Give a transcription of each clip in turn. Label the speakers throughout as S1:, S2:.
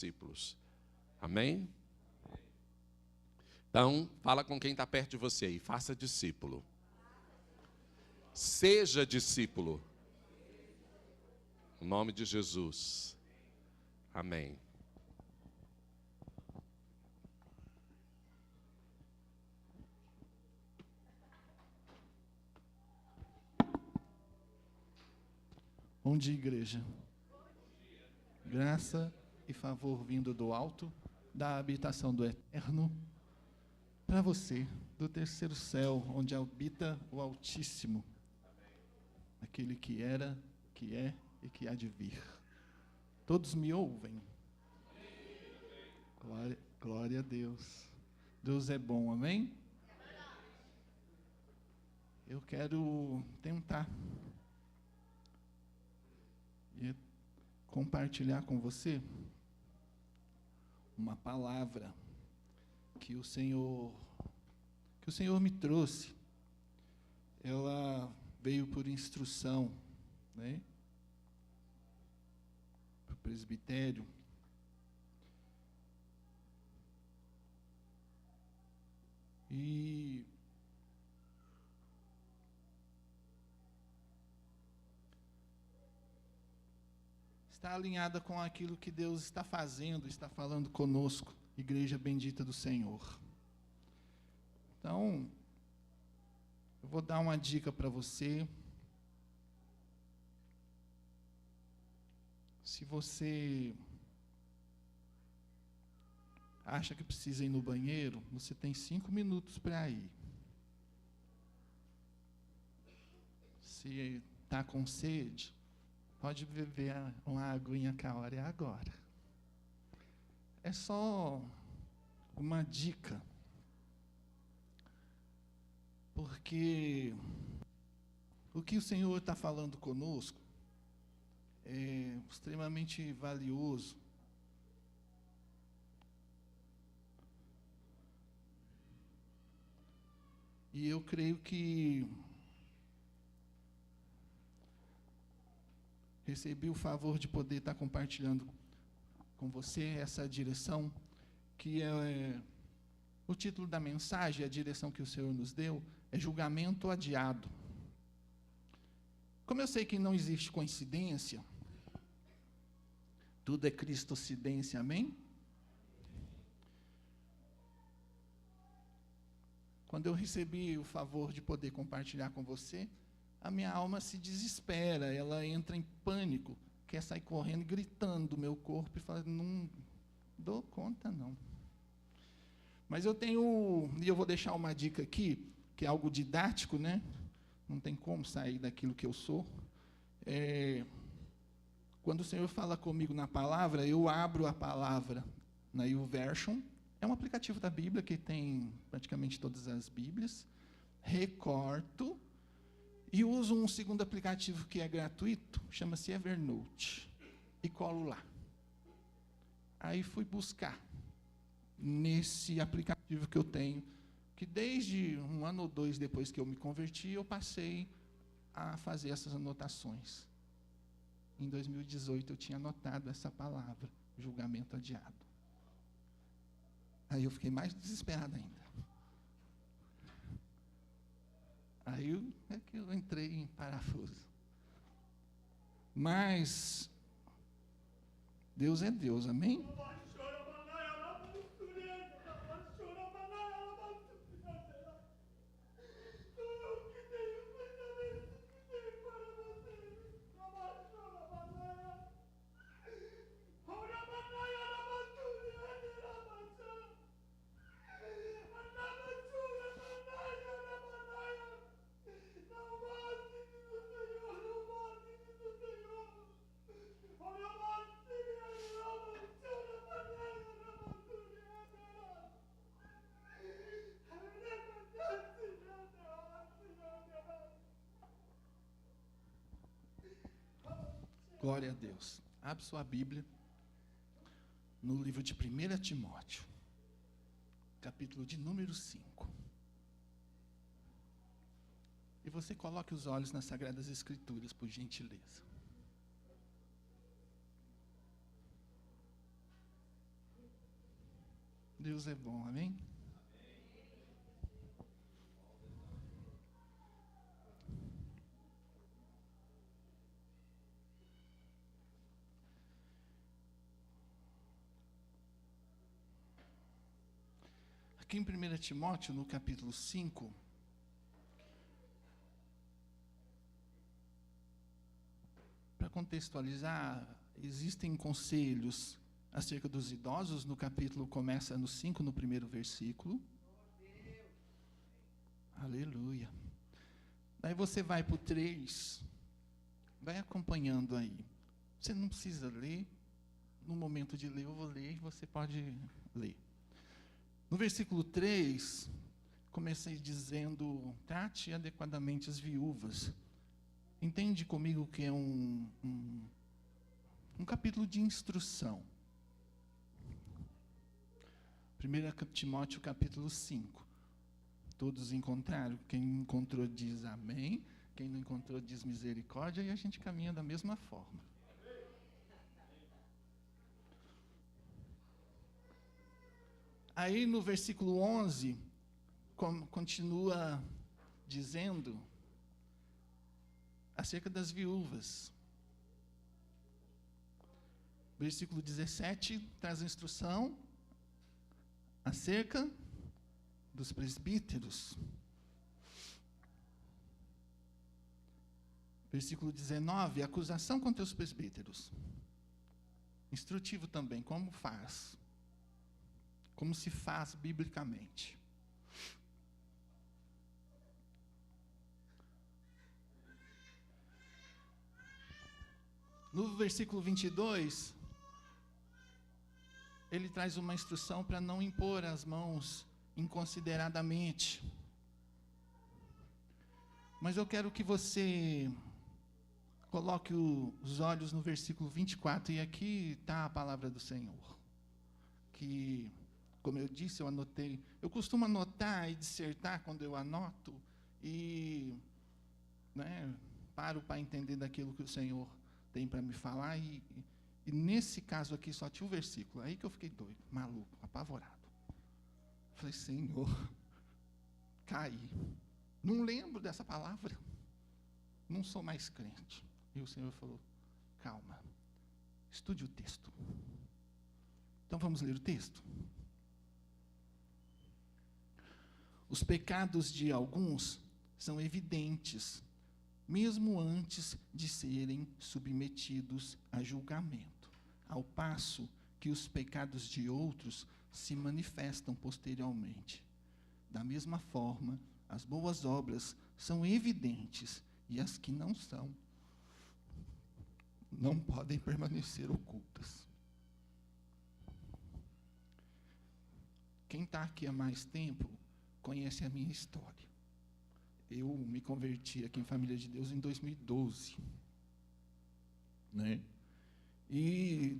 S1: discípulos. Amém? Então, fala com quem está perto de você aí. Faça discípulo. Seja discípulo. Em nome de Jesus. Amém.
S2: Bom dia, igreja. Graça e favor vindo do alto, da habitação do Eterno, para você, do terceiro céu, onde habita o Altíssimo, aquele que era, que é e que há de vir. Todos me ouvem? Glória a Deus. Deus é bom, amém? Eu quero tentar compartilhar com você uma palavra que o Senhor me trouxe. Ela veio por instrução, né, para o presbitério. E está alinhada com aquilo que Deus está fazendo, está falando conosco, igreja bendita do Senhor. Então, eu vou dar uma dica para você. Se você acha que precisa ir no banheiro, você tem 5 minutos para ir. Se está com sede, pode beber uma aguinha que a hora é agora. É só uma dica. Porque o que o Senhor está falando conosco é extremamente valioso. E eu creio que recebi o favor de poder estar compartilhando com você essa direção, que é o título da mensagem, a direção que o Senhor nos deu, é julgamento adiado. Como eu sei que não existe coincidência, tudo é cristocidência, amém? Quando eu recebi o favor de poder compartilhar com você, a minha alma se desespera, ela entra em pânico, quer sair correndo, gritando do meu corpo e fala, não dou conta não. Mas eu vou deixar uma dica aqui, que é algo didático, né? Não tem como sair daquilo que eu sou. Quando o Senhor fala comigo na palavra, eu abro a palavra na YouVersion, é um aplicativo da Bíblia que tem praticamente todas as Bíblias, recorto e uso um segundo aplicativo que é gratuito, chama-se Evernote, e colo lá. Aí fui buscar nesse aplicativo que eu tenho, que desde 1 ano ou 2 depois que eu me converti, eu passei a fazer essas anotações. Em 2018 eu tinha anotado essa palavra, julgamento adiado. Aí eu fiquei mais desesperado ainda. Aí é que eu entrei em parafuso. Mas Deus é Deus, amém? Glória a Deus. Abre sua Bíblia no livro de 1 Timóteo, capítulo de número 5. E você coloque os olhos nas Sagradas Escrituras, por gentileza. Deus é bom, amém? Aqui em 1 Timóteo, no capítulo 5, para contextualizar, existem conselhos acerca dos idosos, no capítulo começa no 5, no primeiro versículo. Aleluia. Daí você vai para o 3, vai acompanhando aí. Você não precisa ler, no momento de ler eu vou ler e você pode ler. No versículo 3, comecei dizendo, trate adequadamente as viúvas. Entende comigo que é um capítulo de instrução. 1 Timóteo capítulo 5. Todos encontraram? Quem encontrou diz amém, quem não encontrou diz misericórdia, e a gente caminha da mesma forma. Aí no versículo 11, continua dizendo acerca das viúvas. Versículo 17 traz a instrução acerca dos presbíteros. Versículo 19, acusação contra os presbíteros. Instrutivo também, como faz? Como se faz biblicamente. No versículo 22, ele traz uma instrução para não impor as mãos inconsideradamente. Mas eu quero que você coloque os olhos no versículo 24, e aqui está a palavra do Senhor. Que, como eu disse, eu anotei. Eu costumo anotar e dissertar quando eu anoto, e paro para entender daquilo que o Senhor tem para me falar, e nesse caso aqui só tinha um versículo, aí que eu fiquei doido, maluco, apavorado. Falei, Senhor, caí, não lembro dessa palavra, não sou mais crente. E o Senhor falou, calma, estude o texto. Então vamos ler o texto. Os pecados de alguns são evidentes, mesmo antes de serem submetidos a julgamento, ao passo que os pecados de outros se manifestam posteriormente. Da mesma forma, as boas obras são evidentes, e as que não são, não podem permanecer ocultas. Quem está aqui há mais tempo conhece a minha história. Eu me converti aqui em Família de Deus em 2012. E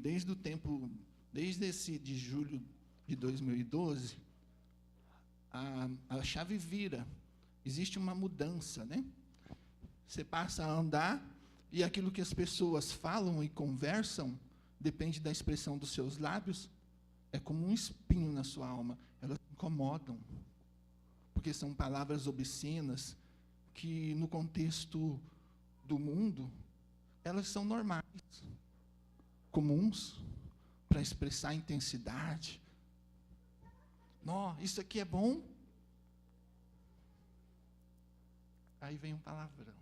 S2: desde esse de julho de 2012, a chave vira. Existe uma mudança, Você passa a andar, e aquilo que as pessoas falam e conversam, depende da expressão dos seus lábios, é como um espinho na sua alma. Elas incomodam, porque são palavras obscenas, que no contexto do mundo, elas são normais, comuns, para expressar intensidade. Isso aqui é bom. Aí vem um palavrão.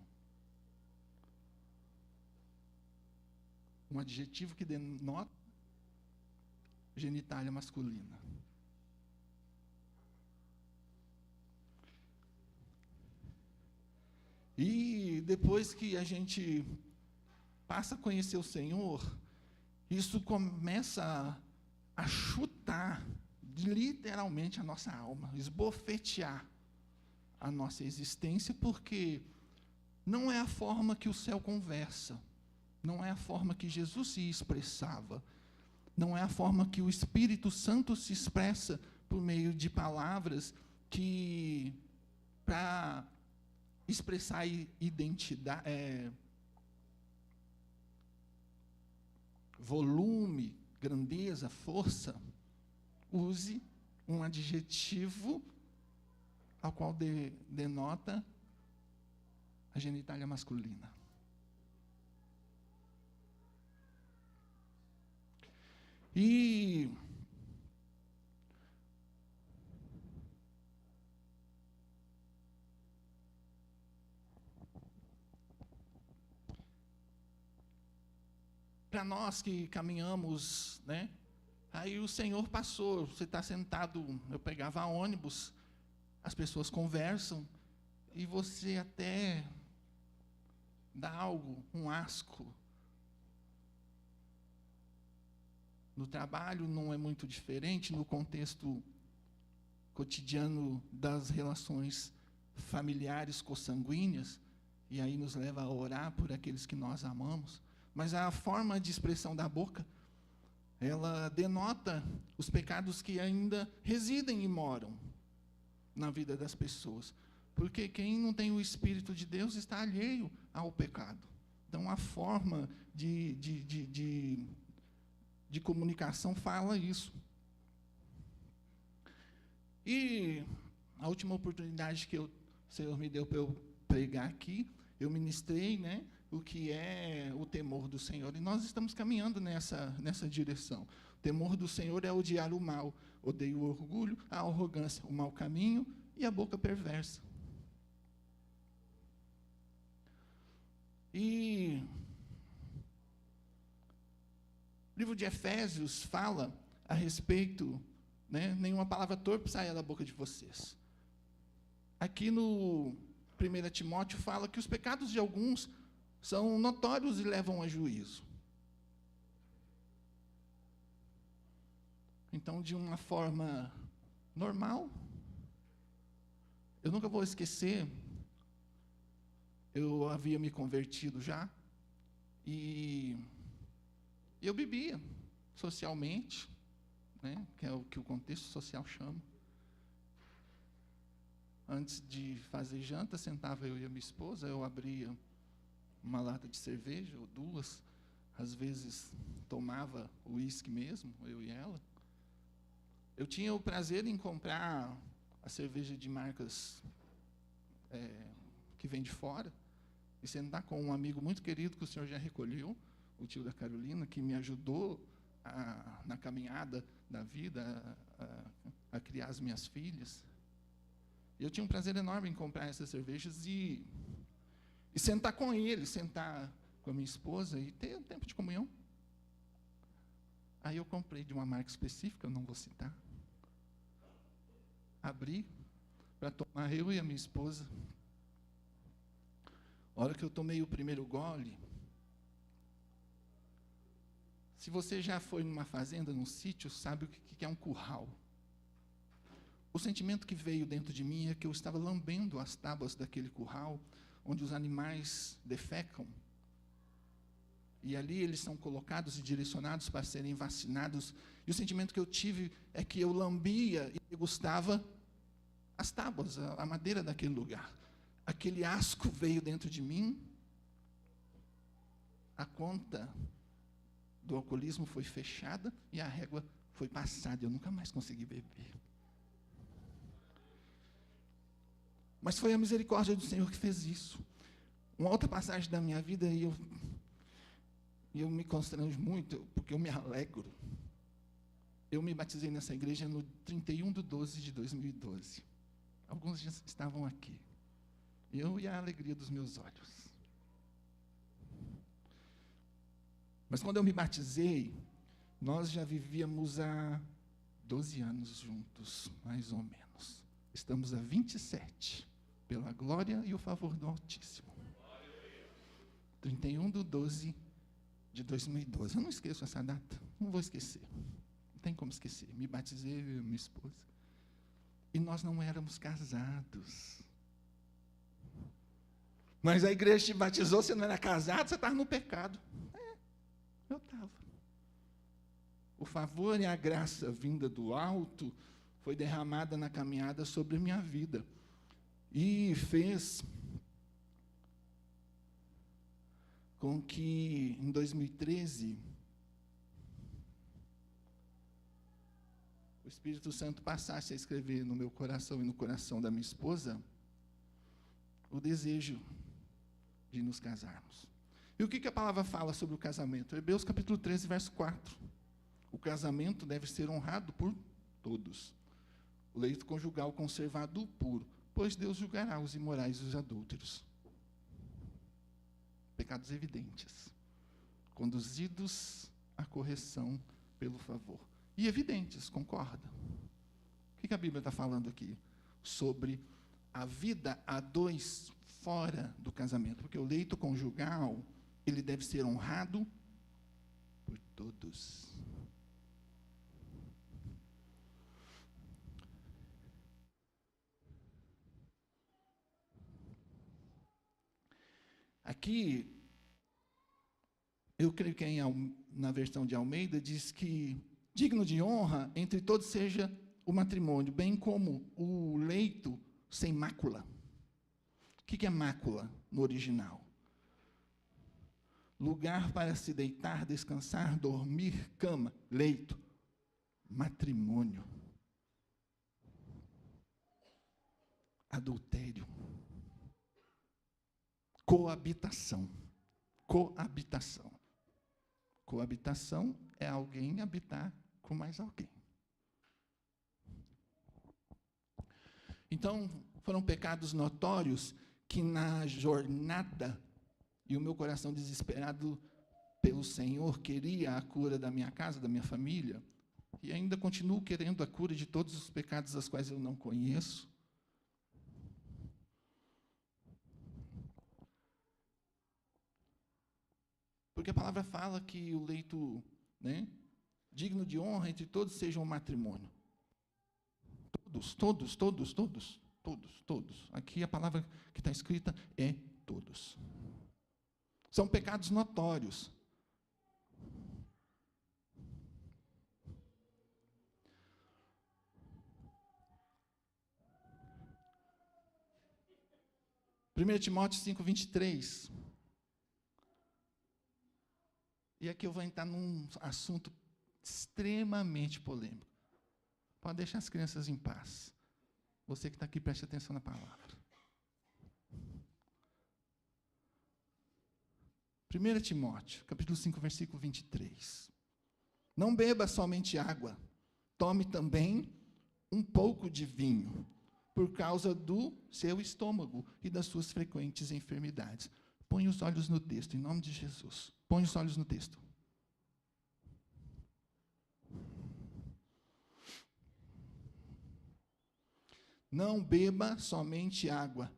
S2: Um adjetivo que denota genitália masculina. E depois que a gente passa a conhecer o Senhor, isso começa a chutar literalmente a nossa alma, esbofetear a nossa existência, porque não é a forma que o céu conversa, não é a forma que Jesus se expressava, não é a forma que o Espírito Santo se expressa por meio de palavras que, para expressar identidade, volume, grandeza, força, use um adjetivo ao qual denota a genitália masculina. E para nós que caminhamos, né? Aí o Senhor passou, você está sentado, eu pegava ônibus, as pessoas conversam, e você até dá algo, um asco. No trabalho não é muito diferente, no contexto cotidiano das relações familiares consanguíneas, e aí nos leva a orar por aqueles que nós amamos. Mas a forma de expressão da boca, ela denota os pecados que ainda residem e moram na vida das pessoas. Porque quem não tem o Espírito de Deus está alheio ao pecado. Então, a forma de comunicação fala isso. E a última oportunidade que o Senhor me deu para eu pregar aqui, eu ministrei, né, o que é o temor do Senhor. E nós estamos caminhando nessa direção. O temor do Senhor é odiar o mal. Odeio o orgulho, a arrogância, o mau caminho e a boca perversa. E o livro de Efésios fala a respeito, né, nenhuma palavra torpe saia da boca de vocês. Aqui no 1 Timóteo fala que os pecados de alguns são notórios e levam a juízo. Então, de uma forma normal, eu nunca vou esquecer, eu havia me convertido já, e eu bebia socialmente, né, que é o que o contexto social chama. Antes de fazer janta, sentava eu e a minha esposa, eu abria uma lata de cerveja, ou duas, às vezes tomava uísque mesmo, eu e ela. Eu tinha o prazer em comprar a cerveja de marcas que vem de fora, e sentar com um amigo muito querido que o senhor já recolheu, o tio da Carolina, que me ajudou na caminhada da vida, a criar as minhas filhas. Eu tinha um prazer enorme em comprar essas cervejas e sentar com ele, sentar com a minha esposa e ter um tempo de comunhão. Aí eu comprei de uma marca específica, eu não vou citar. Abri para tomar eu e a minha esposa. A hora que eu tomei o primeiro gole, se você já foi numa fazenda, num sítio, sabe o que é um curral. O sentimento que veio dentro de mim é que eu estava lambendo as tábuas daquele curral, onde os animais defecam. E ali eles são colocados e direcionados para serem vacinados. E o sentimento que eu tive é que eu lambia e degustava as tábuas, a madeira daquele lugar. Aquele asco veio dentro de mim. A conta do alcoolismo foi fechada e a régua foi passada. Eu nunca mais consegui beber. Mas foi a misericórdia do Senhor que fez isso. Uma outra passagem da minha vida, e eu me constranjo muito, porque eu me alegro. Eu me batizei nessa igreja no 31/12/2012. Alguns já estavam aqui. Eu e a alegria dos meus olhos. Mas quando eu me batizei, nós já vivíamos há 12 anos juntos, mais ou menos. Estamos há 27, pela glória e o favor do Altíssimo. 31/12/2012. Eu não esqueço essa data, não vou esquecer. Não tem como esquecer. Me batizei, eu e minha esposa. E nós não éramos casados. Mas a igreja te batizou, você não era casado, você estava no pecado. Eu estava. O favor e a graça vinda do alto foi derramada na caminhada sobre a minha vida. E fez com que, em 2013, o Espírito Santo passasse a escrever no meu coração e no coração da minha esposa o desejo de nos casarmos. E o que a palavra fala sobre o casamento? Hebreus capítulo 13, verso 4. O casamento deve ser honrado por todos. O leito conjugal conservado puro, pois Deus julgará os imorais e os adúlteros. Pecados evidentes, conduzidos à correção pelo favor. E evidentes, concorda? O que a Bíblia está falando aqui? Sobre a vida a dois fora do casamento. Porque o leito conjugal, ele deve ser honrado por todos. Aqui, eu creio que na versão de Almeida, diz que digno de honra entre todos seja o matrimônio, bem como o leito sem mácula. O que é mácula no original? Lugar para se deitar, descansar, dormir, cama, leito, matrimônio, adultério, coabitação. Coabitação. Coabitação é alguém habitar com mais alguém. Então, foram pecados notórios que na jornada, e o meu coração desesperado pelo Senhor, queria a cura da minha casa, da minha família, e ainda continuo querendo a cura de todos os pecados aos quais eu não conheço. Porque a palavra fala que o leito, digno de honra entre todos seja um matrimônio. Todos. Aqui a palavra que está escrita é todos. São pecados notórios. Primeiro Timóteo 5:23. E aqui eu vou entrar num assunto extremamente polêmico. Pode deixar as crianças em paz. Você que está aqui, preste atenção na palavra. 1 Timóteo, capítulo 5, versículo 23. Não beba somente água, tome também um pouco de vinho, por causa do seu estômago e das suas frequentes enfermidades. Põe os olhos no texto, em nome de Jesus. Põe os olhos no texto. Não beba somente água,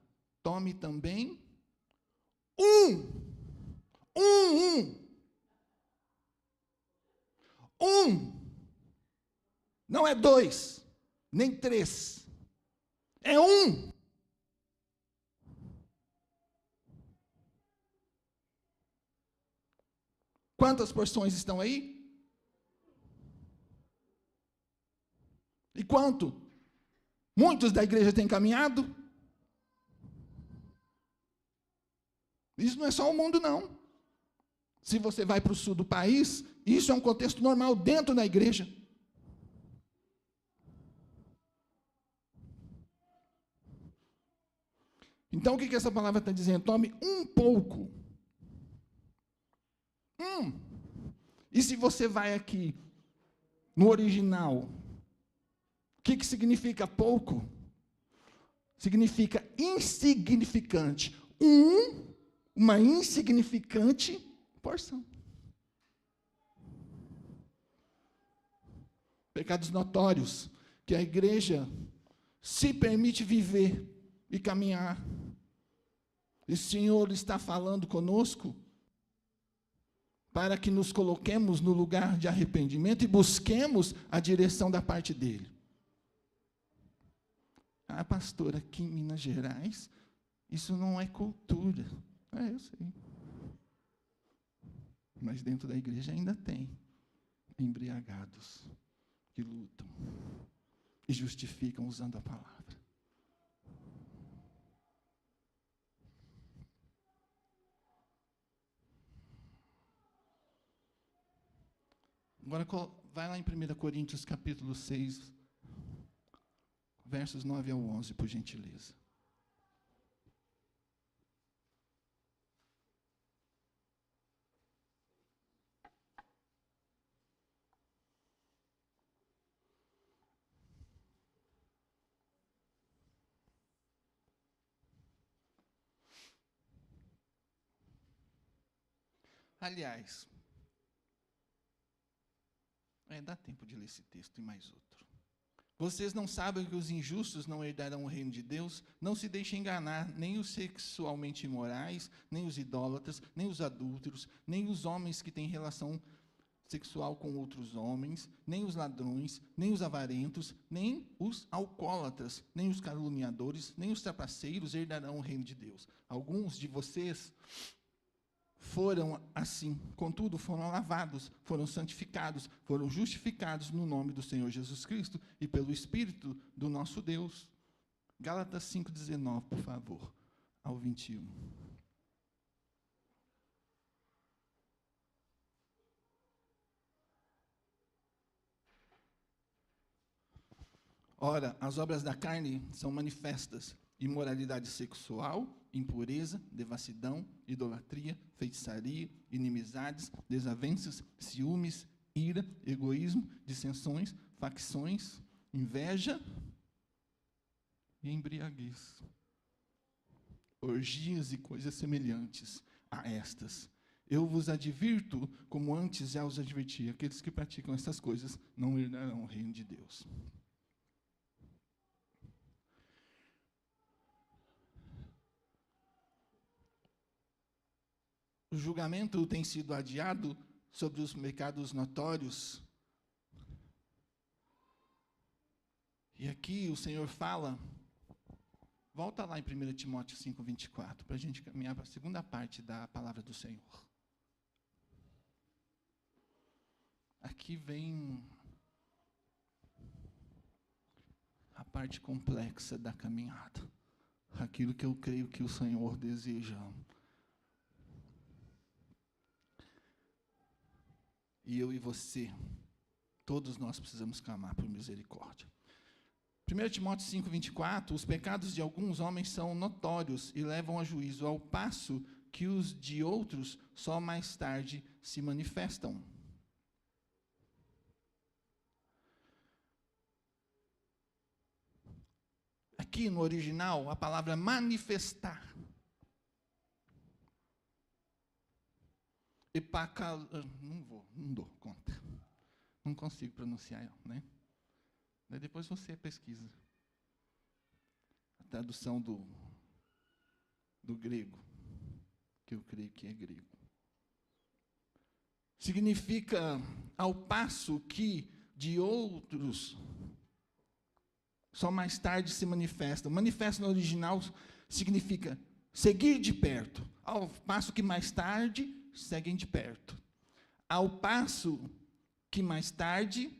S2: tome também um. Não é 2, nem 3. É 1. Quantas porções estão aí? E quanto? Muitos da igreja têm caminhado? Isso não é só o mundo, não. Se você vai para o sul do país, isso é um contexto normal dentro da igreja. Então, o que essa palavra está dizendo? Tome um pouco. E se você vai aqui, no original, o que significa pouco? Significa insignificante. Uma insignificante porção. Pecados notórios que a igreja se permite viver e caminhar. E o Senhor está falando conosco para que nos coloquemos no lugar de arrependimento e busquemos a direção da parte dele. Ah, pastor, aqui em Minas Gerais, isso não é cultura. Eu sei. Mas dentro da igreja ainda tem embriagados que lutam e justificam usando a palavra. Agora, vai lá em 1 Coríntios, capítulo 6, versos 9 ao 11, por gentileza. Aliás, dá tempo de ler esse texto e mais outro. Vocês não sabem que os injustos não herdarão o reino de Deus? Não se deixem enganar, nem os sexualmente imorais, nem os idólatras, nem os adúlteros, nem os homens que têm relação sexual com outros homens, nem os ladrões, nem os avarentos, nem os alcoólatras, nem os caluniadores, nem os trapaceiros herdarão o reino de Deus. Alguns de vocês foram assim, contudo, foram lavados, foram santificados, foram justificados no nome do Senhor Jesus Cristo e pelo Espírito do nosso Deus. Gálatas 5:19, por favor, ao 21. Ora, as obras da carne são manifestas: imoralidade sexual, impureza, devassidão, idolatria, feitiçaria, inimizades, desavenças, ciúmes, ira, egoísmo, dissensões, facções, inveja e embriaguez. Orgias e coisas semelhantes a estas. Eu vos advirto, como antes já os adverti, aqueles que praticam essas coisas não herdarão o reino de Deus. O julgamento tem sido adiado sobre os pecados notórios. E aqui o Senhor fala, volta lá em 1 Timóteo 5:24, para a gente caminhar para a segunda parte da palavra do Senhor. Aqui vem a parte complexa da caminhada, aquilo que eu creio que o Senhor deseja. E eu e você, todos nós precisamos clamar por misericórdia. 1 Timóteo 5:24, os pecados de alguns homens são notórios e levam a juízo, ao passo que os de outros só mais tarde se manifestam. Aqui no original, a palavra manifestar. Não dou conta. Não consigo pronunciar, né? Daí depois você pesquisa. A tradução do grego, que eu creio que é grego. Significa, ao passo que de outros só mais tarde se manifestam. Manifesta no original significa seguir de perto. Ao passo que mais tarde seguem de perto. Ao passo que mais tarde,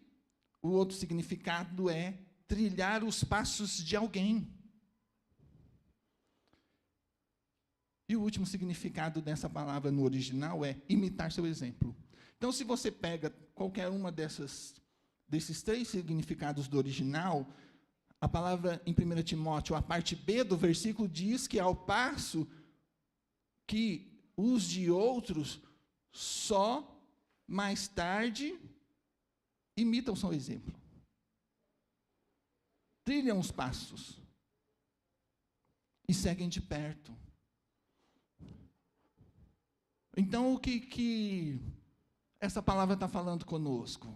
S2: o outro significado é trilhar os passos de alguém. E o último significado dessa palavra no original é imitar seu exemplo. Então, se você pega qualquer uma desses três significados do original, a palavra em 1 Timóteo, a parte B do versículo, diz que ao passo que os de outros só mais tarde imitam seu exemplo. Trilham os passos e seguem de perto. Então, o que essa palavra está falando conosco?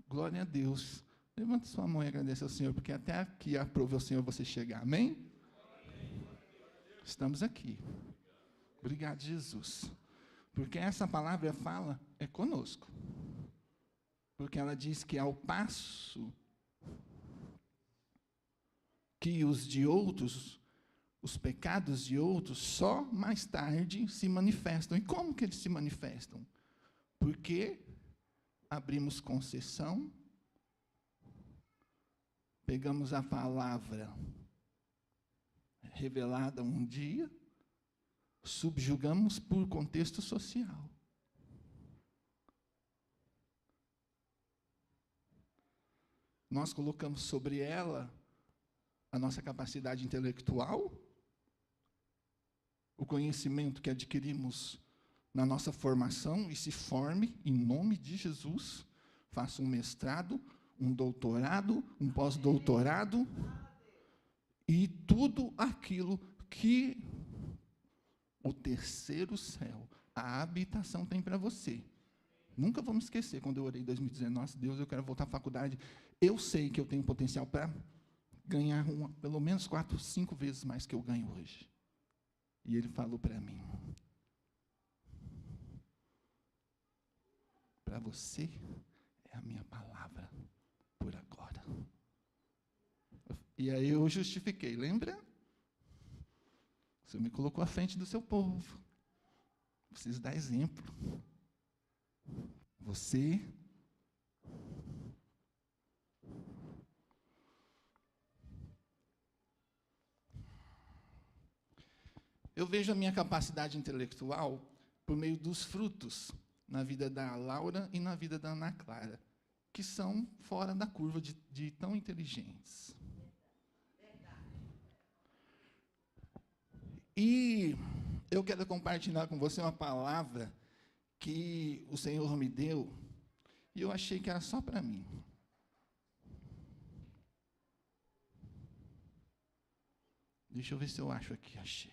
S2: Glória a Deus. Levanta sua mão e agradece ao Senhor, porque até aqui aprove ao Senhor você chegar. Amém? Estamos aqui. Obrigado, Jesus. Porque essa palavra fala é conosco. Porque ela diz que ao passo que os de outros, os pecados de outros, só mais tarde se manifestam. E como que eles se manifestam? Porque abrimos concessão, pegamos a palavra revelada um dia, subjugamos por contexto social. nós colocamos sobre ela a nossa capacidade intelectual, o conhecimento que adquirimos na nossa formação, e se forme, em nome de Jesus, faça um mestrado, um doutorado, um pós-doutorado, e tudo aquilo que o terceiro céu, a habitação, tem para você. Nunca vamos esquecer, quando eu orei em 2019, nossa, Deus, eu quero voltar à faculdade. Eu sei que eu tenho potencial para ganhar pelo menos 4, 5 vezes mais que eu ganho hoje. E ele falou para mim, para você é a minha palavra por agora. E aí eu justifiquei, lembra? O Senhor me colocou à frente do seu povo. Preciso dar exemplo. Você eu vejo a minha capacidade intelectual por meio dos frutos na vida da Laura e na vida da Ana Clara, que são fora da curva de tão inteligentes. E eu quero compartilhar com você uma palavra que o Senhor me deu, e eu achei que era só para mim. Deixa eu ver se eu acho aqui, achei.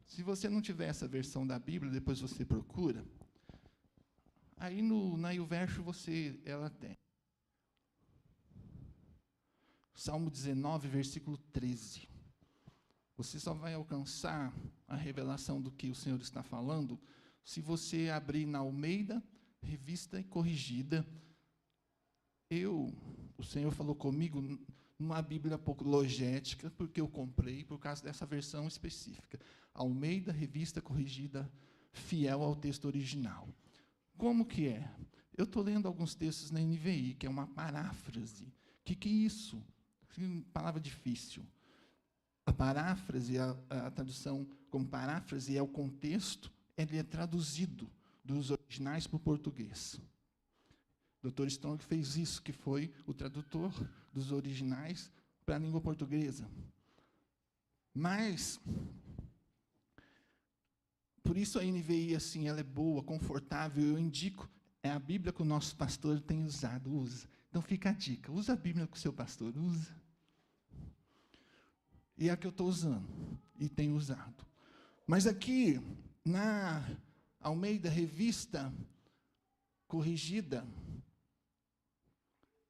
S2: Se você não tiver essa versão da Bíblia, depois você procura. Aí na YouVersion ela tem. Salmo 19, versículo 13. Você só vai alcançar a revelação do que o Senhor está falando se você abrir na Almeida, Revista e Corrigida. O Senhor falou comigo numa Bíblia pouco logética, porque eu comprei por causa dessa versão específica. Almeida, Revista Corrigida, fiel ao texto original. Como que é? Eu estou lendo alguns textos na NVI, que é uma paráfrase. O que é isso? Palavra difícil. A paráfrase, a tradução como paráfrase é o contexto, ele é traduzido dos originais para o português. O Dr. Strong fez isso, que foi o tradutor dos originais para a língua portuguesa. Mas, por isso a NVI, assim, ela é boa, confortável, eu indico, é a Bíblia que o nosso pastor tem usado, usa. Então fica a dica, usa a Bíblia que o seu pastor usa. E é a que eu estou usando, e tenho usado. Mas aqui, na Almeida Revista Corrigida,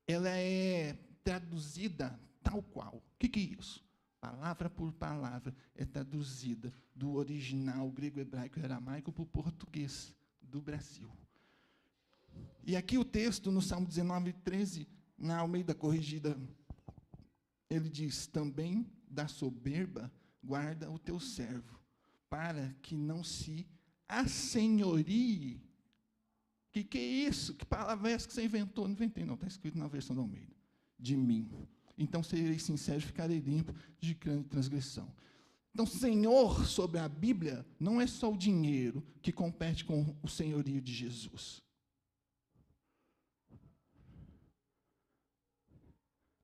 S2: ela é traduzida tal qual. O que é isso? Palavra por palavra é traduzida do original grego, hebraico e aramaico para o português do Brasil. E aqui o texto, no Salmo 19, 13, na Almeida Corrigida, ele diz, também da soberba guarda o teu servo, para que não se assenhorie. Que é isso? Que palavra é essa que você inventou? Não inventei, não, está escrito na versão da Almeida. De mim. Então, serei sincero e ficarei limpo de grande transgressão. Então, Senhor sobre a Bíblia não é só o dinheiro que compete com o senhorio de Jesus.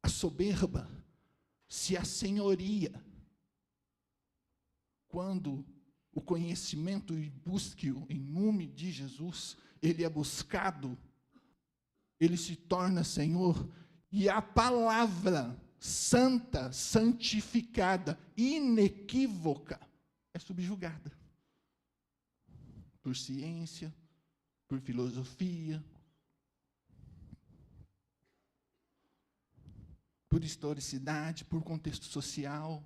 S2: A soberba se assenhoria quando o conhecimento e busque-o em nome de Jesus, ele é buscado, ele se torna Senhor, e a palavra santa, santificada, inequívoca, é subjugada por ciência, por filosofia, por historicidade, por contexto social.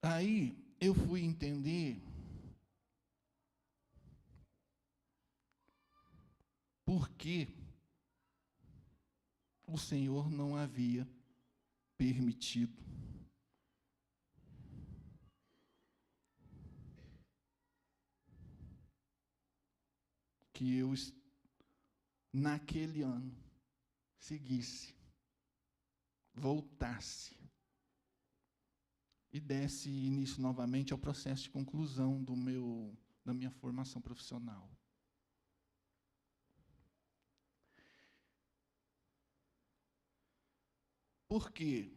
S2: Aí eu fui entender por que o Senhor não havia permitido que eu, naquele ano, seguisse, voltasse e desse início novamente ao processo de conclusão da minha formação profissional. Por quê?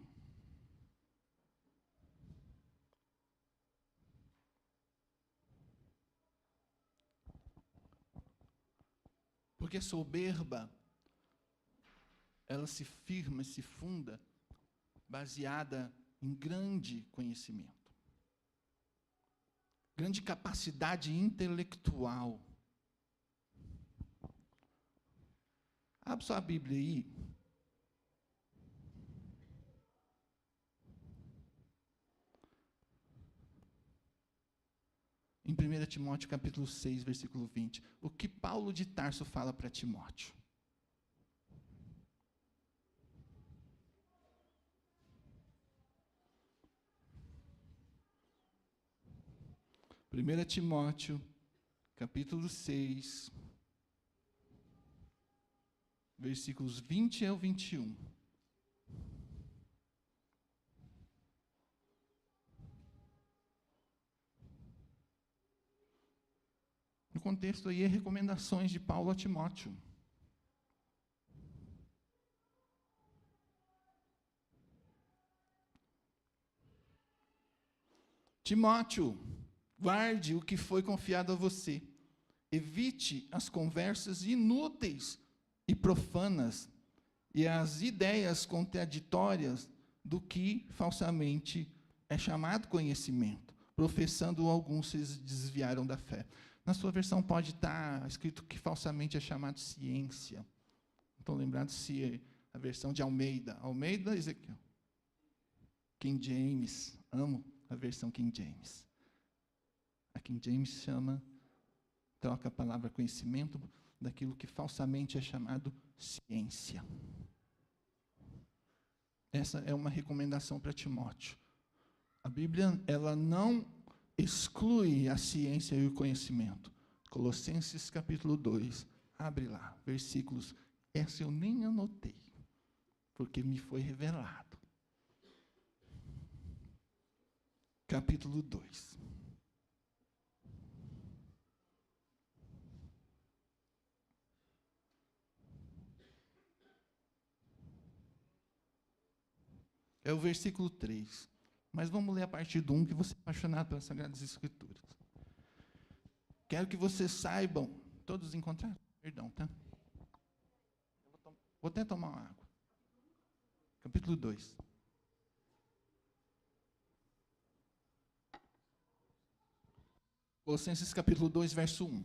S2: Porque soberba, ela se firma, se funda, baseada em grande conhecimento, grande capacidade intelectual. Abre sua Bíblia aí. Em 1 Timóteo, capítulo 6, versículo 20. O que Paulo de Tarso fala para Timóteo? Primeira Timóteo, capítulo 6, versículos 20 ao 21. No contexto aí é recomendações de Paulo a Timóteo. Timóteo, guarde o que foi confiado a você. Evite as conversas inúteis e profanas e as ideias contraditórias do que falsamente é chamado conhecimento, professando alguns se desviaram da fé. Na sua versão pode estar escrito que falsamente é chamado ciência. Estou lembrado se a versão de Almeida. Almeida, Ezequiel. King James. Amo a versão King James. A King James troca a palavra conhecimento daquilo que falsamente é chamado ciência. Essa é uma recomendação para Timóteo. A Bíblia, ela não exclui a ciência e o conhecimento. Colossenses capítulo 2, abre lá, versículos. Essa eu nem anotei, porque me foi revelado. Capítulo 2. É o versículo 3. Mas vamos ler a partir do 1, que você é apaixonado pelas Sagradas Escrituras. Quero que vocês saibam, todos encontraram? Perdão, tá? Vou até tomar uma água. Capítulo 2. Colossenses capítulo 2, verso 1.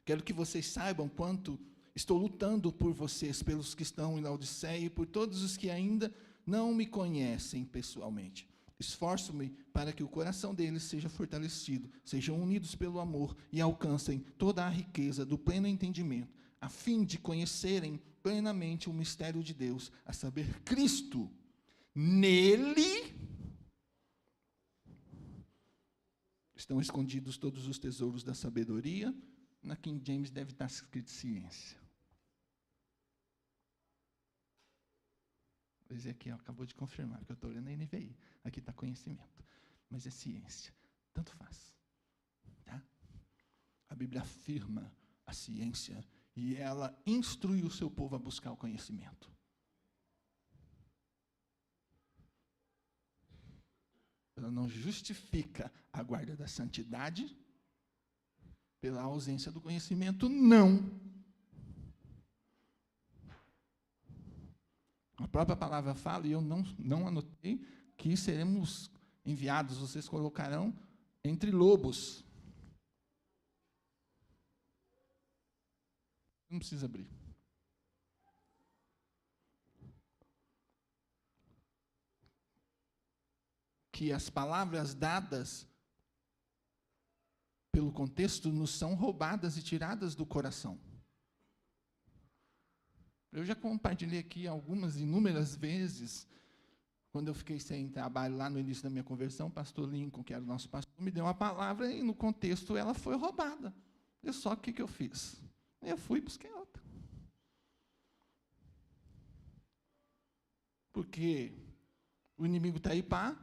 S2: Quero que vocês saibam quanto estou lutando por vocês, pelos que estão em Laodiceia e por todos os que ainda não me conhecem pessoalmente. Esforço-me para que o coração deles seja fortalecido, sejam unidos pelo amor e alcancem toda a riqueza do pleno entendimento, a fim de conhecerem plenamente o mistério de Deus, a saber, Cristo. Nele estão escondidos todos os tesouros da sabedoria. Na King James deve estar escrito ciência. O Ezequiel acabou de confirmar, porque eu estou lendo a NVI. Aqui está conhecimento. Mas é ciência. Tanto faz. Tá? A Bíblia afirma a ciência e ela instrui o seu povo a buscar o conhecimento. Ela não justifica a guarda da santidade pela ausência do conhecimento, não. A própria palavra fala, e eu não anotei, que seremos enviados, vocês colocarão entre lobos. Não precisa abrir. Que as palavras dadas pelo contexto nos são roubadas e tiradas do coração. Eu já compartilhei aqui inúmeras vezes, quando eu fiquei sem trabalho lá no início da minha conversão, o pastor Lincoln, que era o nosso pastor, me deu uma palavra e no contexto ela foi roubada. E só o que eu fiz? Eu fui e busquei outra. Porque o inimigo está aí para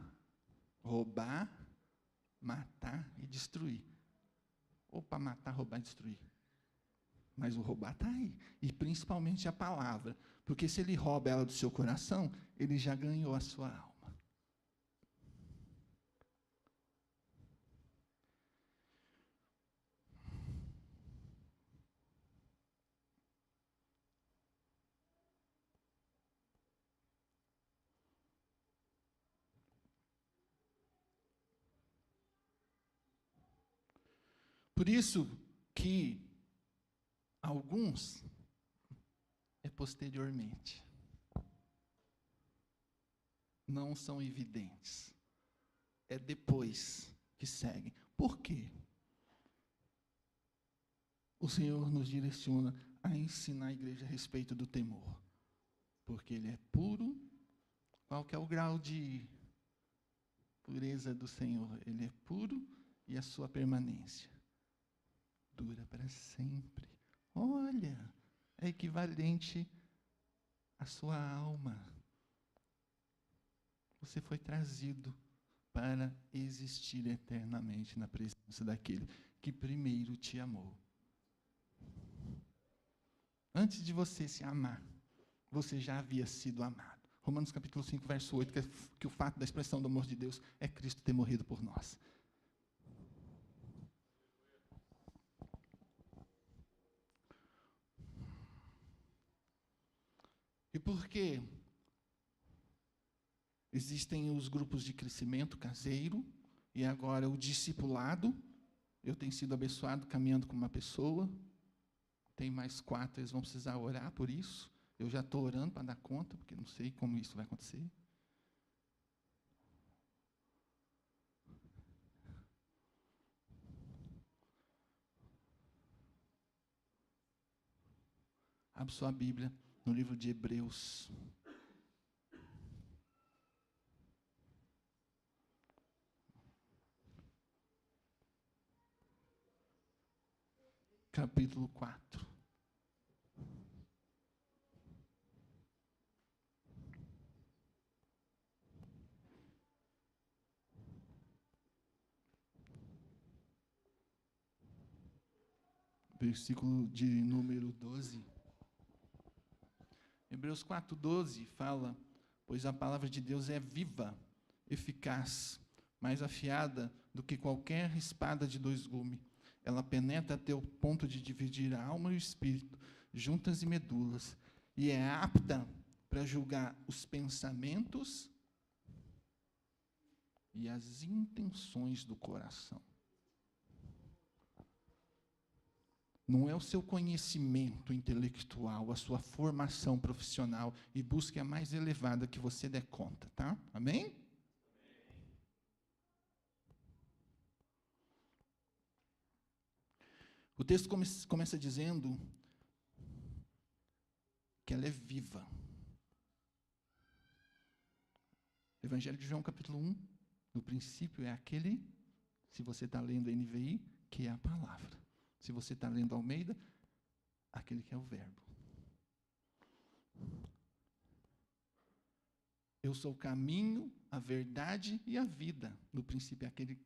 S2: roubar, matar e destruir. Ou para matar, roubar e destruir. Mas o roubar está aí. E principalmente a palavra. Porque se ele rouba ela do seu coração, ele já ganhou a sua alma. Por isso que alguns é posteriormente. Não são evidentes. É depois que seguem. Por quê? O Senhor nos direciona a ensinar a igreja a respeito do temor. Porque ele é puro. Qual que é o grau de pureza do Senhor? Ele é puro e a sua permanência dura para sempre. Olha, é equivalente à sua alma. Você foi trazido para existir eternamente na presença daquele que primeiro te amou. Antes de você se amar, você já havia sido amado. Romanos capítulo 5, verso 8, que o fato da expressão do amor de Deus é Cristo ter morrido por nós. E por quê? Existem os grupos de crescimento caseiro, e agora o discipulado. Eu tenho sido abençoado caminhando com uma pessoa. Tem mais 4, eles vão precisar orar por isso. Eu já estou orando para dar conta, porque não sei como isso vai acontecer. Abra sua Bíblia no livro de Hebreus. Capítulo 4. Versículo de número 12. Hebreus 4:12 fala: pois a palavra de Deus é viva, eficaz, mais afiada do que qualquer espada de 2 gumes. Ela penetra até o ponto de dividir a alma e o espírito, juntas e medulas, e é apta para julgar os pensamentos e as intenções do coração. Não é o seu conhecimento intelectual, a sua formação profissional, e busque a mais elevada que você der conta, tá? Amém? O texto começa dizendo que ela é viva. Evangelho de João, capítulo 1, no princípio é aquele, se você está lendo a NVI, que é a palavra. Se você está lendo Almeida, aquele que é o verbo. Eu sou o caminho, a verdade e a vida. No princípio é aquele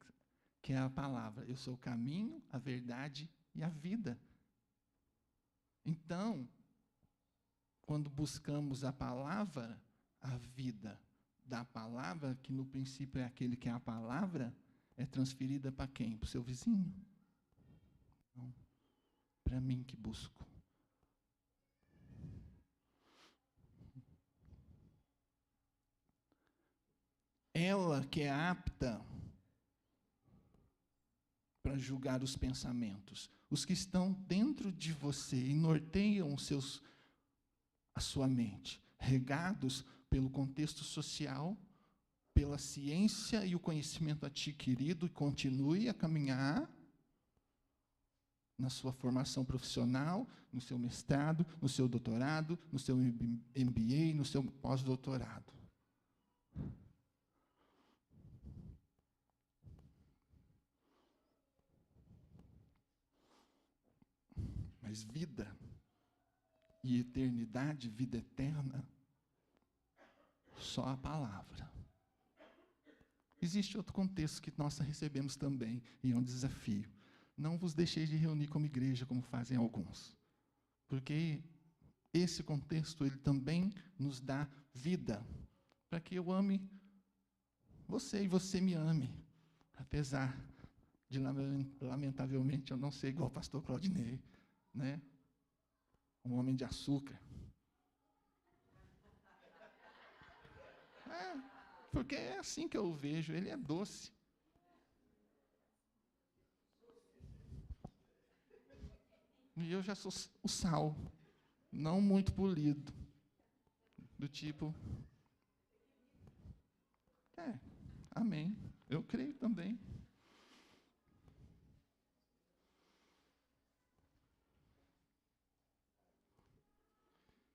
S2: que é a palavra. Eu sou o caminho, a verdade e a vida. Então, quando buscamos a palavra, a vida da palavra, que no princípio é aquele que é a palavra, é transferida para quem? Para o seu vizinho. Não, para mim que busco. Ela que é apta para julgar os pensamentos, os que estão dentro de você e norteiam a sua mente, regados pelo contexto social, pela ciência e o conhecimento adquirido, e continue a caminhar na sua formação profissional, no seu mestrado, no seu doutorado, no seu MBA, no seu pós-doutorado. Mas vida e eternidade, vida eterna, só a palavra. Existe outro contexto que nós recebemos também, e é um desafio. Não vos deixeis de reunir como igreja, como fazem alguns. Porque esse contexto, ele também nos dá vida, para que eu ame você e você me ame. Apesar de, lamentavelmente, eu não ser igual o pastor Claudinei, né? Um homem de açúcar. Porque é assim que eu o vejo, ele é doce. E eu já sou o sal, não muito polido, do tipo... amém, eu creio também.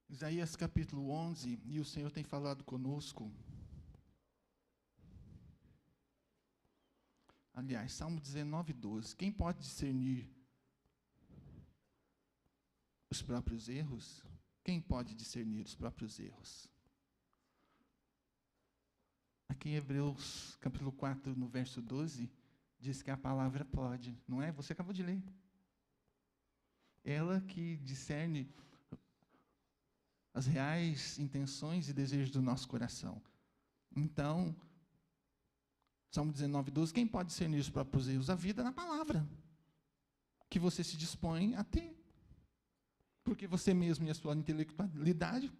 S2: Isaías capítulo 11, e o Senhor tem falado conosco. Aliás, Salmo 19, 12. Quem pode discernir os próprios erros? Quem pode discernir os próprios erros? Aqui em Hebreus capítulo 4, no verso 12, diz que a palavra pode, não é? Você acabou de ler. Ela que discerne as reais intenções e desejos do nosso coração. Então, Salmo 19, 12, quem pode discernir os próprios erros? A vida na palavra, que você se dispõe a ter. Porque você mesmo e a sua intelectualidade...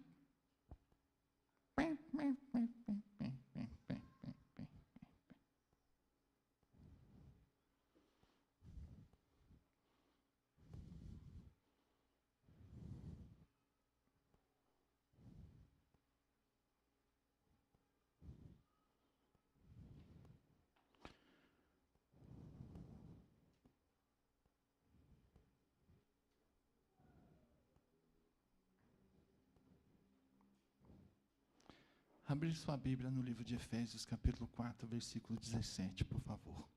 S2: Abrir sua Bíblia no livro de Efésios, capítulo 4, versículo 17, por favor.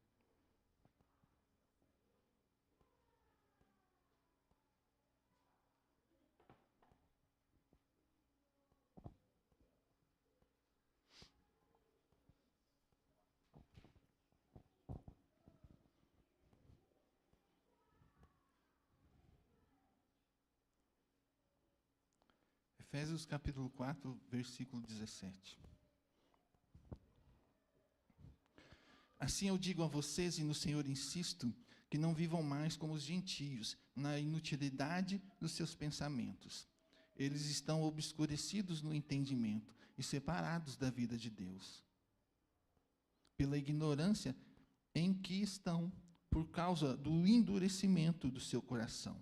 S2: Efésios capítulo 4, versículo 17. Assim eu digo a vocês e no Senhor insisto, que não vivam mais como os gentios, na inutilidade dos seus pensamentos. Eles estão obscurecidos no entendimento e separados da vida de Deus, pela ignorância em que estão, por causa do endurecimento do seu coração,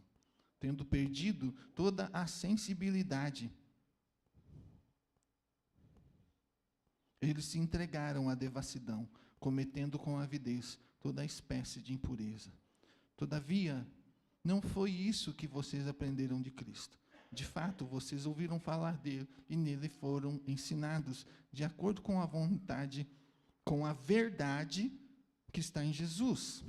S2: tendo perdido toda a sensibilidade. Eles se entregaram à devassidão, cometendo com avidez toda a espécie de impureza. Todavia, não foi isso que vocês aprenderam de Cristo. De fato, vocês ouviram falar dele e nele foram ensinados, de acordo com a vontade, com a verdade que está em Jesus.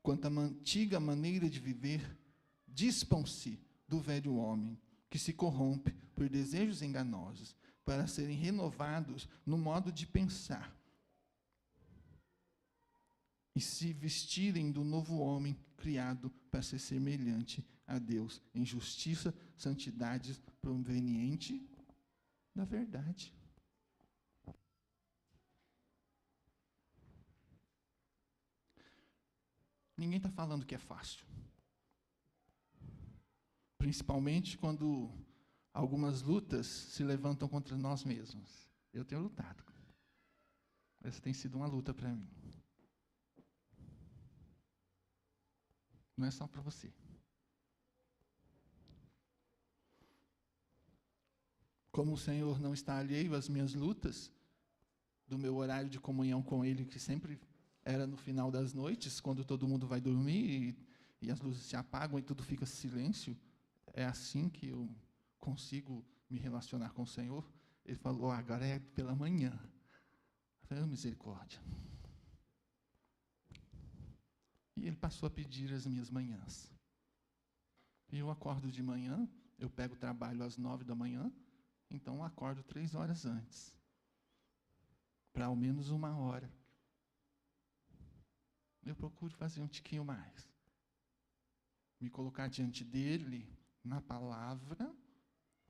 S2: Quanto à antiga maneira de viver, dispam-se do velho homem, que se corrompe por desejos enganosos, para serem renovados no modo de pensar e se vestirem do novo homem criado para ser semelhante a Deus em justiça, santidade proveniente da verdade. Ninguém está falando que é fácil. Principalmente quando algumas lutas se levantam contra nós mesmos. Eu tenho lutado. Essa tem sido uma luta para mim. Não é só para você. Como o Senhor não está alheio às minhas lutas, do meu horário de comunhão com Ele, que sempre era no final das noites, quando todo mundo vai dormir e as luzes se apagam e tudo fica silêncio, é assim que eu consigo me relacionar com o Senhor. Ele falou, agora é pela manhã. Eu falei, misericórdia. E ele passou a pedir as minhas manhãs. E eu acordo de manhã, eu pego o trabalho às 9 da manhã, Então eu acordo 3 horas antes, para ao menos 1 hora. Eu procuro fazer um tiquinho mais. Me colocar diante dele, na palavra,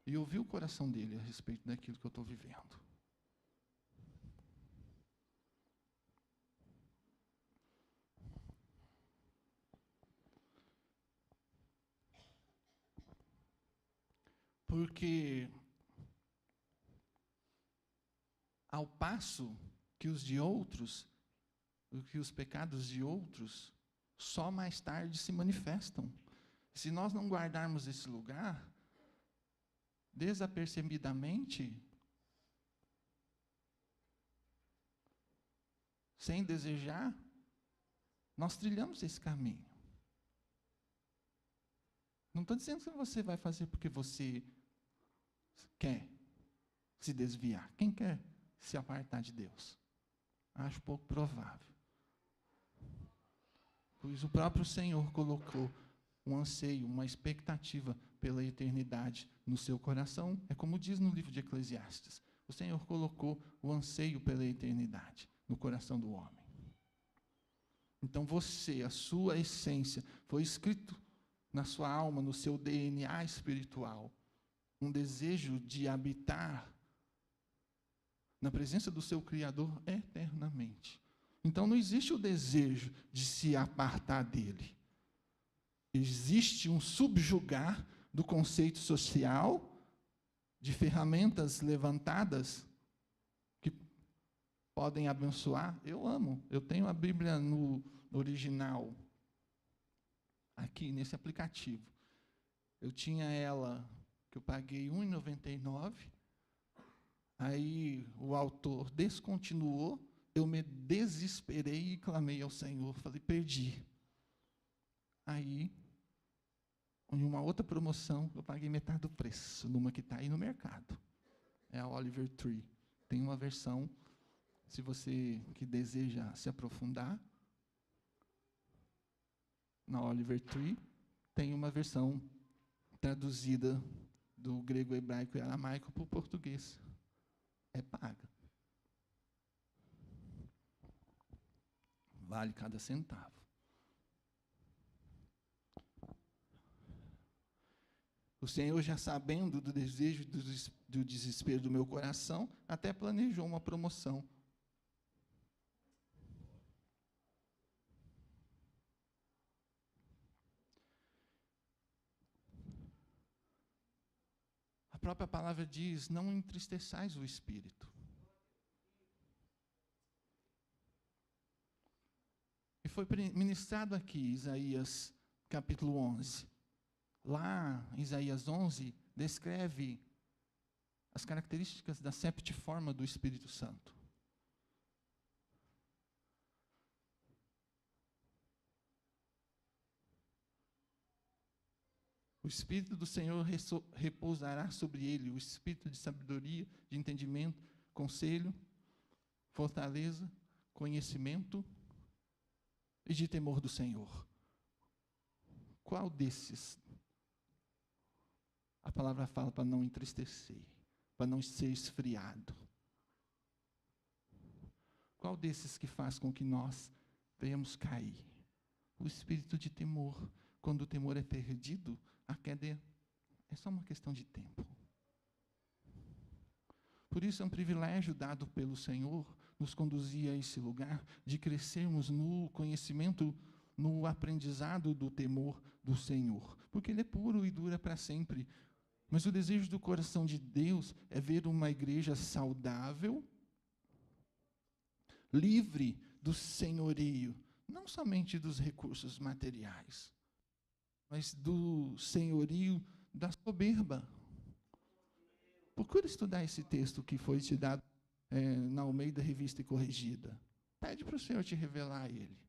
S2: e ouvir o coração dele a respeito daquilo que eu estou vivendo. Porque, ao passo que os pecados de outros, só mais tarde se manifestam. Se nós não guardarmos esse lugar, desapercebidamente, sem desejar, nós trilhamos esse caminho. Não estou dizendo que você vai fazer porque você quer se desviar. Quem quer se apartar de Deus? Acho pouco provável. Pois o próprio Senhor colocou um anseio, uma expectativa pela eternidade no seu coração. É como diz no livro de Eclesiastes. O Senhor colocou o anseio pela eternidade no coração do homem. Então você, a sua essência, foi escrito na sua alma, no seu DNA espiritual, um desejo de habitar na presença do seu Criador eternamente. Então não existe o desejo de se apartar dele. Existe um subjugar do conceito social, de ferramentas levantadas que podem abençoar. Eu amo. Eu tenho a Bíblia no original, aqui nesse aplicativo. Eu tinha ela, que eu paguei R$ 1,99. Aí o autor descontinuou, eu me desesperei e clamei ao Senhor. Falei, perdi. Aí, em uma outra promoção, eu paguei metade do preço, numa que está aí no mercado. É a Oliver Tree. Tem uma versão, se você que deseja se aprofundar, na Oliver Tree, tem uma versão traduzida do grego, hebraico e aramaico para o português. É paga. Vale cada centavo. O Senhor, já sabendo do desejo e do desespero do meu coração, até planejou uma promoção. A própria palavra diz, não entristeçais o Espírito. E foi ministrado aqui, Isaías capítulo 11. Lá, Isaías 11, descreve as características da septiforma do Espírito Santo. O Espírito do Senhor repousará sobre ele, o Espírito de sabedoria, de entendimento, conselho, fortaleza, conhecimento e de temor do Senhor. Qual desses a palavra fala para não entristecer, para não ser esfriado? Qual desses que faz com que nós venhamos cair? O espírito de temor. Quando o temor é perdido, a queda é só uma questão de tempo. Por isso é um privilégio dado pelo Senhor nos conduzir a esse lugar de crescermos no conhecimento, no aprendizado do temor do Senhor, porque Ele é puro e dura para sempre. Mas o desejo do coração de Deus é ver uma igreja saudável, livre do senhorio, não somente dos recursos materiais, mas do senhorio da soberba. Procura estudar esse texto que foi te dado na Almeida Revista e Corrigida. Pede para o Senhor te revelar ele.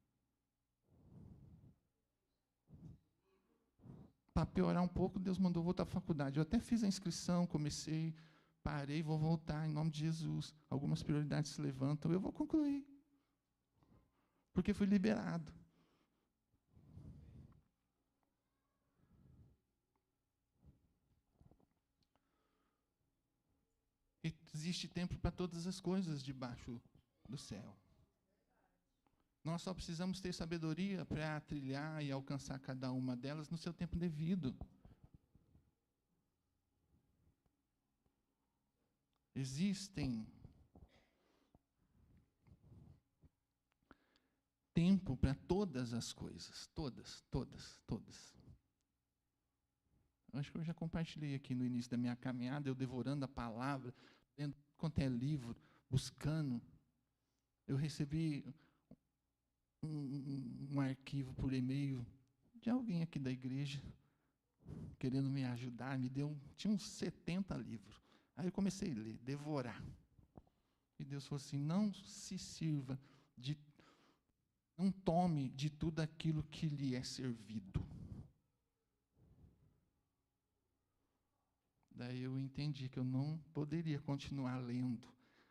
S2: Para piorar um pouco, Deus mandou voltar à faculdade. Eu até fiz a inscrição, comecei, parei, vou voltar, em nome de Jesus. Algumas prioridades se levantam, eu vou concluir. Porque fui liberado. Existe tempo para todas as coisas debaixo do céu. Nós só precisamos ter sabedoria para trilhar e alcançar cada uma delas no seu tempo devido. Existem tempo para todas as coisas, todas. Eu acho que eu já compartilhei aqui no início da minha caminhada, eu devorando a palavra, lendo quanto é livro, buscando. Eu recebi um arquivo por e-mail de alguém aqui da igreja, querendo me ajudar, tinha uns 70 livros. Aí eu comecei a ler, devorar. E Deus falou assim, não tome de tudo aquilo que lhe é servido. Daí eu entendi que eu não poderia continuar lendo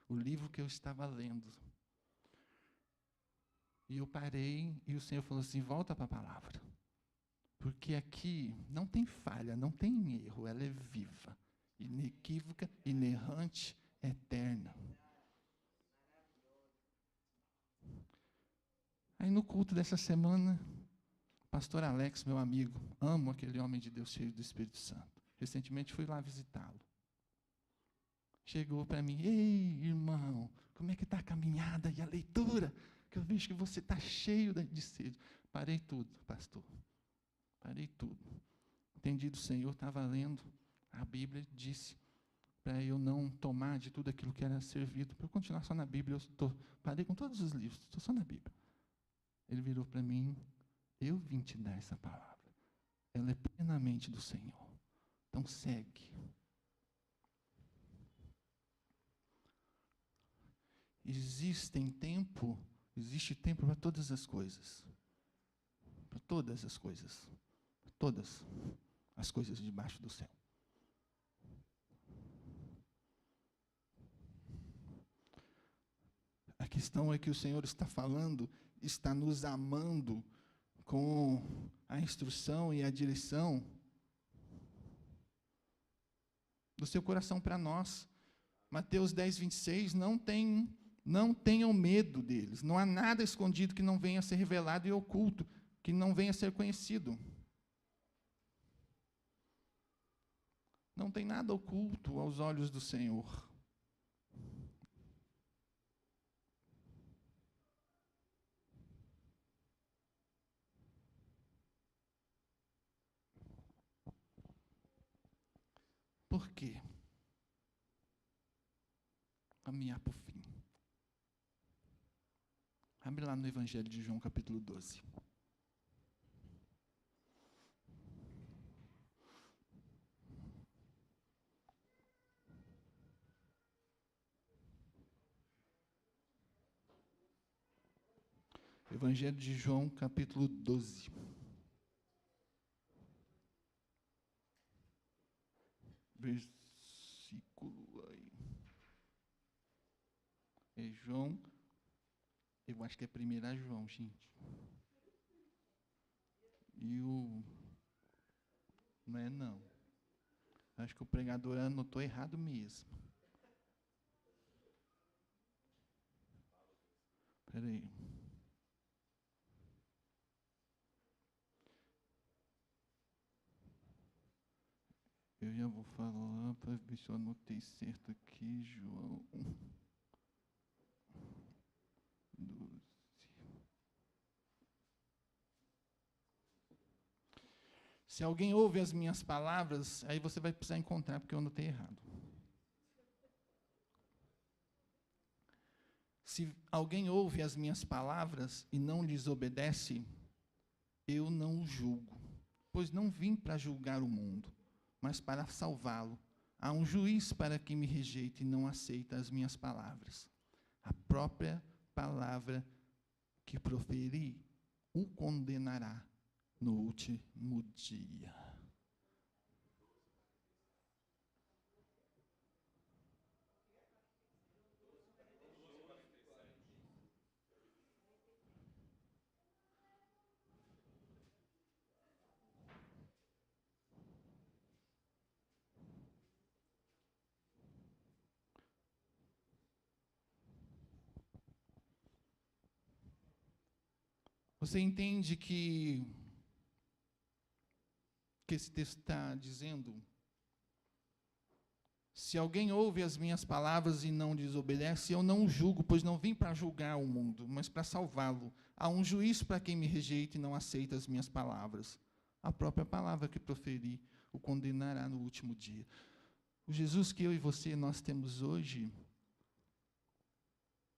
S2: o livro que eu estava lendo. E eu parei, e o Senhor falou assim, volta para a palavra. Porque aqui não tem falha, não tem erro, ela é viva, inequívoca, inerrante, eterna. Aí no culto dessa semana, pastor Alex, meu amigo, amo aquele homem de Deus cheio do Espírito Santo. Recentemente fui lá visitá-lo. Chegou para mim, ei, irmão, como é que está a caminhada e a leitura? Que eu vejo que você está cheio de sede. Parei tudo, pastor. Parei tudo. Entendi do Senhor, estava lendo a Bíblia, disse para eu não tomar de tudo aquilo que era servido, para eu continuar só na Bíblia. Parei com todos os livros, estou só na Bíblia. Ele virou para mim, eu vim te dar essa palavra. Ela é plenamente do Senhor. Então segue. Existe tempo para todas as coisas. Para todas as coisas. Para todas as coisas debaixo do céu. A questão é que o Senhor está falando, está nos amando com a instrução e a direção do seu coração para nós. Mateus 10, 26, não tenham medo deles. Não há nada escondido que não venha a ser revelado e oculto, que não venha a ser conhecido. Não tem nada oculto aos olhos do Senhor. Por quê? Caminhar para o fim. Abre lá no Evangelho de João, capítulo 12. Evangelho de João, capítulo 12. Versículo aí. É João, eu acho que é 1 João, gente. Não é não. Acho que o pregador anotou errado mesmo. Espera aí. Eu já vou falar para ver se eu anotei certo aqui, João 12. Se alguém ouve as minhas palavras, aí você vai precisar encontrar, porque eu anotei errado. Se alguém ouve as minhas palavras e não lhes obedece, eu não o julgo, pois não vim para julgar o mundo, mas para salvá-lo. Há um juiz para quem me rejeita e não aceita as minhas palavras. A própria palavra que proferi o condenará no último dia. Você entende que esse texto está dizendo: se alguém ouve as minhas palavras e não desobedece, eu não o julgo, pois não vim para julgar o mundo, mas para salvá-lo. Há um juiz para quem me rejeita e não aceita as minhas palavras. A própria palavra que proferi o condenará no último dia. O Jesus que eu e você nós temos hoje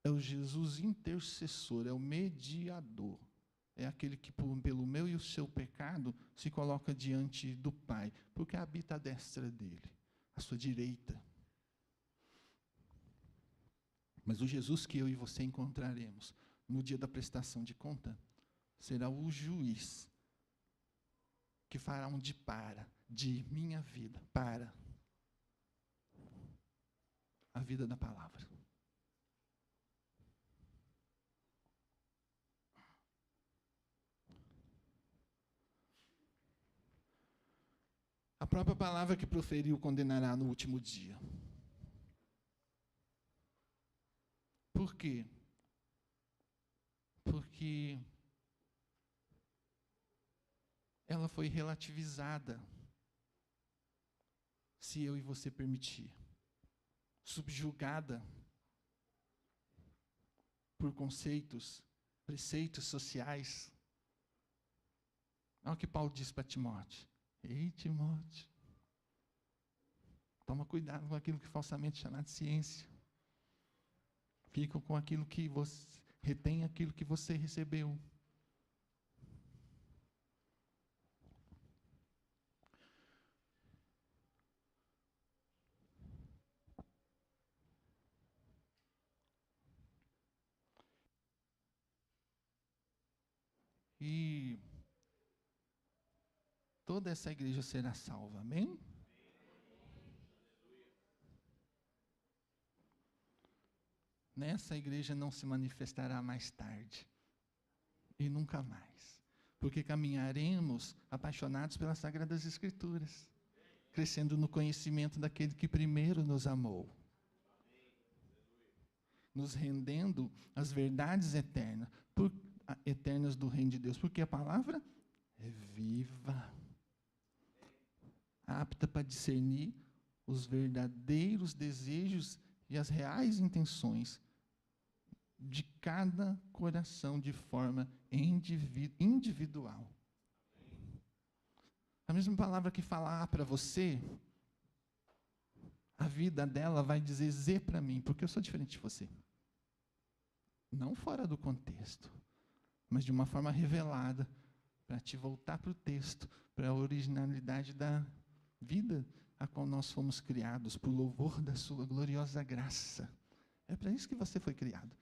S2: é o Jesus intercessor, é o mediador. É aquele que, pelo meu e o seu pecado, se coloca diante do Pai, porque habita à destra dele, à sua direita. Mas o Jesus que eu e você encontraremos no dia da prestação de conta será o juiz que fará um de minha vida para a vida da palavra. A própria palavra que proferiu condenará no último dia. Por quê? Porque ela foi relativizada, se eu e você permitir, subjugada por conceitos, preceitos sociais. Olha o que Paulo diz para Timóteo: ei, Timóteo, toma cuidado com aquilo que falsamente chama de ciência. Fica com aquilo que você retém, aquilo que você recebeu. E toda essa igreja será salva, amém? Nessa igreja não se manifestará mais tarde, e nunca mais, porque caminharemos apaixonados pelas Sagradas Escrituras, crescendo no conhecimento daquele que primeiro nos amou, nos rendendo às verdades eternas do reino de Deus, porque a palavra é viva, apta para discernir os verdadeiros desejos e as reais intenções de cada coração de forma individual. A mesma palavra que fala A para você, a vida dela vai dizer Z para mim, porque eu sou diferente de você. Não fora do contexto, mas de uma forma revelada, para te voltar para o texto, para a originalidade da vida a qual nós fomos criados, por louvor da sua gloriosa graça. É para isso que você foi criado.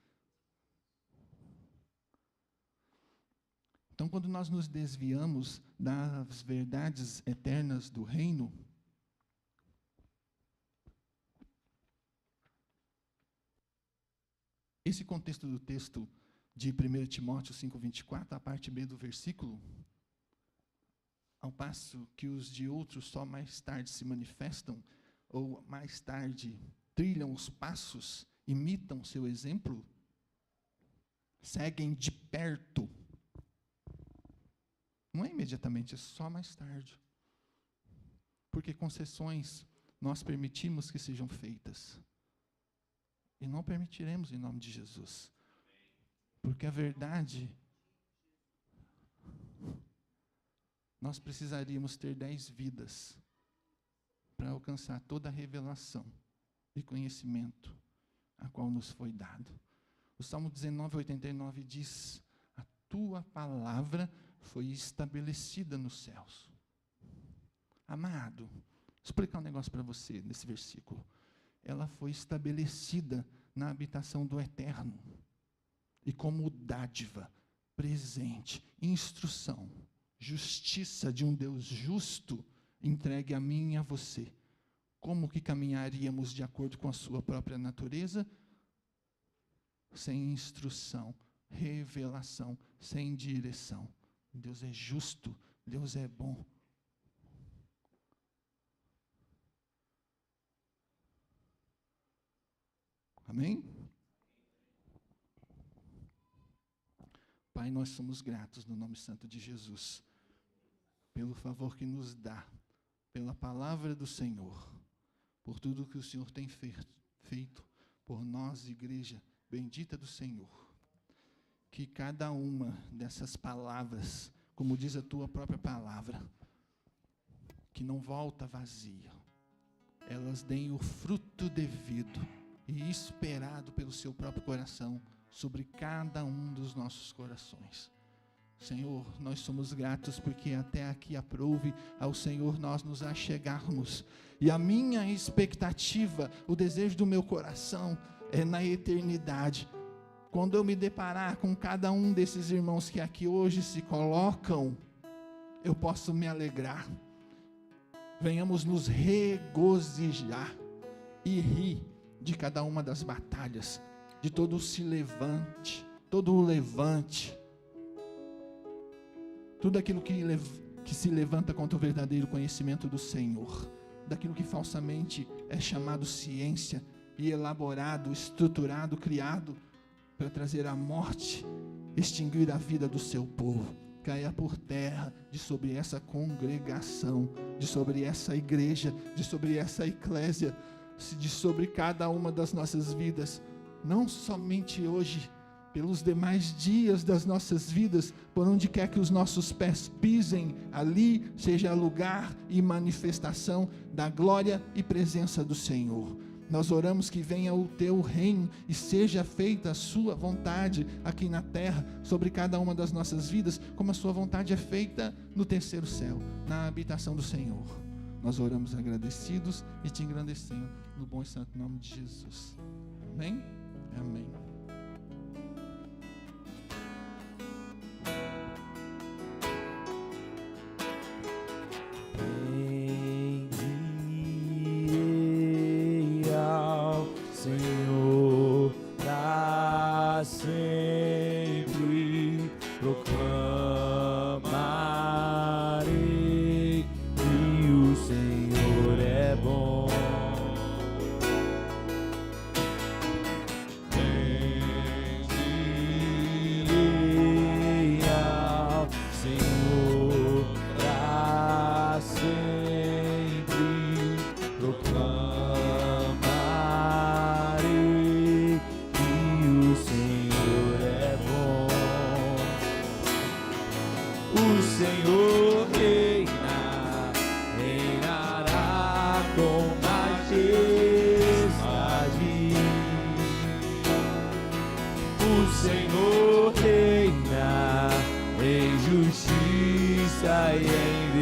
S2: Então, quando nós nos desviamos das verdades eternas do reino, esse contexto do texto de 1 Timóteo 5,24, a parte B do versículo, ao passo que os de outros só mais tarde se manifestam, ou mais tarde trilham os passos, imitam seu exemplo, seguem de perto. Não é imediatamente, é só mais tarde. Porque concessões nós permitimos que sejam feitas. E não permitiremos em nome de Jesus. Porque a verdade, nós precisaríamos ter 10 vidas para alcançar toda a revelação e conhecimento a qual nos foi dado. O Salmo 19:89 diz: a tua palavra foi estabelecida nos céus. Amado, vou explicar um negócio para você nesse versículo. Ela foi estabelecida na habitação do Eterno. E como dádiva, presente, instrução, justiça de um Deus justo, entregue a mim e a você. Como que caminharíamos de acordo com a sua própria natureza? Sem instrução, revelação, sem direção. Deus é justo, Deus é bom. Amém? Pai Pai, nós somos gratos no nome santo de Jesus, pelo favor que nos dá, pela palavra do Senhor, por tudo que o Senhor tem feito por nós, igreja bendita do Senhor. Que cada uma dessas palavras, como diz a tua própria palavra, que não volta vazia, elas deem o fruto devido e esperado pelo seu próprio coração sobre cada um dos nossos corações. Senhor, nós somos gratos porque até aqui aprouve ao Senhor nós nos achegarmos. E a minha expectativa, o desejo do meu coração é na eternidade. Quando eu me deparar com cada um desses irmãos que aqui hoje se colocam, eu posso me alegrar. Venhamos nos regozijar e rir de cada uma das batalhas, de todo o levante, tudo aquilo que se levanta contra o verdadeiro conhecimento do Senhor, daquilo que falsamente é chamado ciência e elaborado, estruturado, criado para trazer a morte, extinguir a vida do seu povo. Caia por terra de sobre essa congregação, de sobre essa igreja, de sobre essa eclésia, de sobre cada uma das nossas vidas, não somente hoje, pelos demais dias das nossas vidas, por onde quer que os nossos pés pisem, ali seja lugar e manifestação da glória e presença do Senhor. Nós oramos que venha o teu reino e seja feita a sua vontade aqui na terra, sobre cada uma das nossas vidas, como a sua vontade é feita no terceiro céu, na habitação do Senhor. Nós oramos agradecidos e te engrandecendo no bom e santo nome de Jesus. Amém? Amém.
S3: Senhor, pra sempre proclamarei que o Senhor é bom. Bendirei ao Senhor pra sempre proclamarei. O Senhor reina, reinará com majestade. O Senhor reina em justiça e em